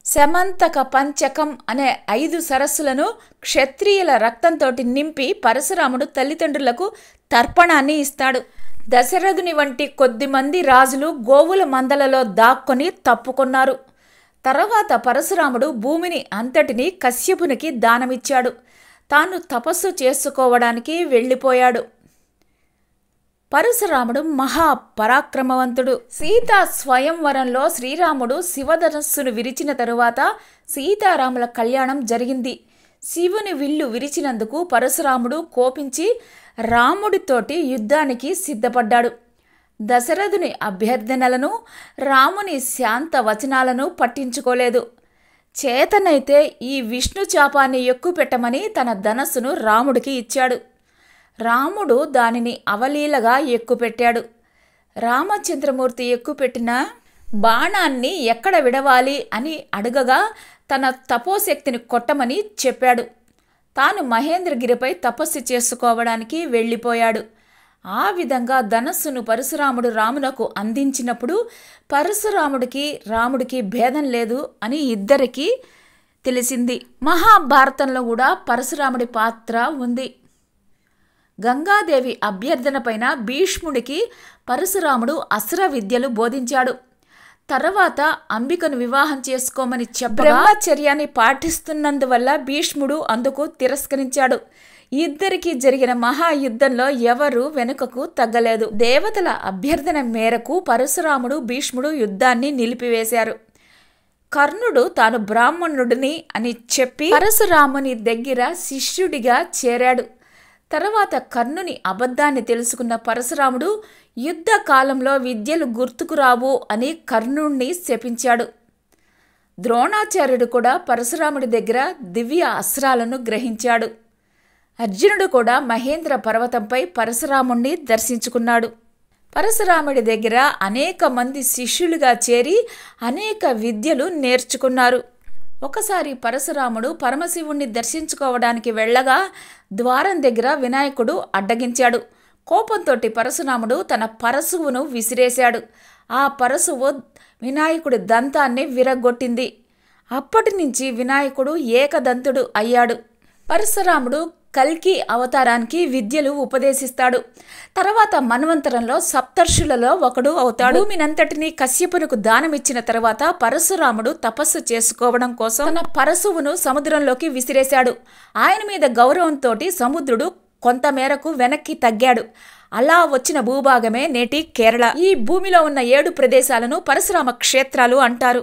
శమంతక పంచకం అనే 5 సరస్సులను క్షత్రియుల రక్తంతోటి నింపి పరశురాముడు తల్లిదండ్రులకు తర్పణాన్ని ఇస్తాడు. దశరథుని వంటి కొద్దిమంది రాజులు గోవుల మందలలో దాక్కొని తప్పుకొన్నారు. తర్వాత పరశురాముడు భూమిని అంతటినీ కశ్యపునికి దానమిచ్చాడు. తాను తపస్సు చేసుకోవడానికి వెళ్ళిపోయాడు. పరశురాముడు మహాపరాక్రమవంతుడు. సీతా స్వయంవరంలో శ్రీరాముడు శివధనస్సును విరిచిన తరువాత సీతారాముల కళ్యాణం జరిగింది. శివుని విల్లు విరిచినందుకు పరశురాముడు కోపించి రాముడితోటి యుద్ధానికి సిద్ధపడ్డాడు. దశరథుని అభ్యర్థనలను, రాముని శాంత వచనాలను పట్టించుకోలేదు. చేతనైతే ఈ విష్ణు చాపాన్ని ఎక్కుపెట్టమని తన ధనస్సును రాముడికి ఇచ్చాడు. రాముడు దానిని అవలీలగా ఎక్కుపెట్టాడు. రామచంద్రమూర్తి ఎక్కుపెట్టిన బాణాన్ని ఎక్కడ విడవాలి అని అడగగా తన తపోశక్తిని కొట్టమని చెప్పాడు. తాను మహేంద్రగిరిపై తపస్సు చేసుకోవడానికి వెళ్ళిపోయాడు. ఆ విధంగా ధనస్సును పరశురాముడు రామునకు అందించినప్పుడు పరశురాముడికి రాముడికి భేదం లేదు అని ఇద్దరికీ తెలిసింది. మహాభారతంలో కూడా పరశురాముడి పాత్ర ఉంది. గంగాదేవి అభ్యర్థన పైన భీష్ముడికి పరశురాముడు అస్త్ర విద్యలు బోధించాడు. తర్వాత అంబికను వివాహం చేసుకోమని బ్రహ్మచర్యాన్ని పాటిస్తున్నందువల్ల భీష్ముడు అందుకు తిరస్కరించాడు. ఇద్దరికీ జరిగిన మహాయుద్ధంలో ఎవరూ వెనుకకు తగ్గలేదు. దేవతల అభ్యర్థన మేరకు పరశురాముడు భీష్ముడు యుద్ధాన్ని నిలిపివేశారు. కర్ణుడు తాను బ్రాహ్మణుడిని అని చెప్పి పరశురాముని దగ్గర శిష్యుడిగా చేరాడు. తర్వాత కర్ణుని అబద్ధాన్ని తెలుసుకున్న పరశురాముడు యుద్ధ కాలంలో విద్యలు గుర్తుకురావు అని కర్ణుణ్ణి శపించాడు. ద్రోణాచార్యుడు కూడా పరశురాముడి దగ్గర దివ్య అస్త్రాలను గ్రహించాడు. అర్జునుడు కూడా మహేంద్ర పర్వతంపై పరశురాముణ్ణి దర్శించుకున్నాడు. పరశురాముడి దగ్గర అనేక మంది శిష్యులుగా చేరి అనేక విద్యలు నేర్చుకున్నారు. ఒకసారి పరశురాముడు పరమశివుణ్ణి దర్శించుకోవడానికి వెళ్ళగా ద్వారం దగ్గర వినాయకుడు అడ్డగించాడు. కోపంతో పరశురాముడు తన పరశువును విసిరేశాడు. ఆ పరశువు వినాయకుడి దంతాన్ని విరగొట్టింది. అప్పటి నుంచి వినాయకుడు ఏకదంతుడు అయ్యాడు. పరశురాముడు కల్కి అవతారానికి విద్యలు ఉపదేశిస్తాడు. తర్వాత మన్వంతరంలో సప్తర్షులలో ఒకడు అవుతాడు. భూమినంతటినీ కశ్యపునకు దానమిచ్చిన తర్వాత పరశురాముడు తపస్సు చేసుకోవడం కోసం తన పరశువును సముద్రంలోకి విసిరేశాడు. ఆయన మీద గౌరవంతో సముద్రుడు కొంతమేరకు వెనక్కి తగ్గాడు. అలా వచ్చిన భూభాగమే నేటి కేరళ. ఈ భూమిలో ఉన్న 7 ప్రదేశాలను పరశురామ క్షేత్రాలు అంటారు.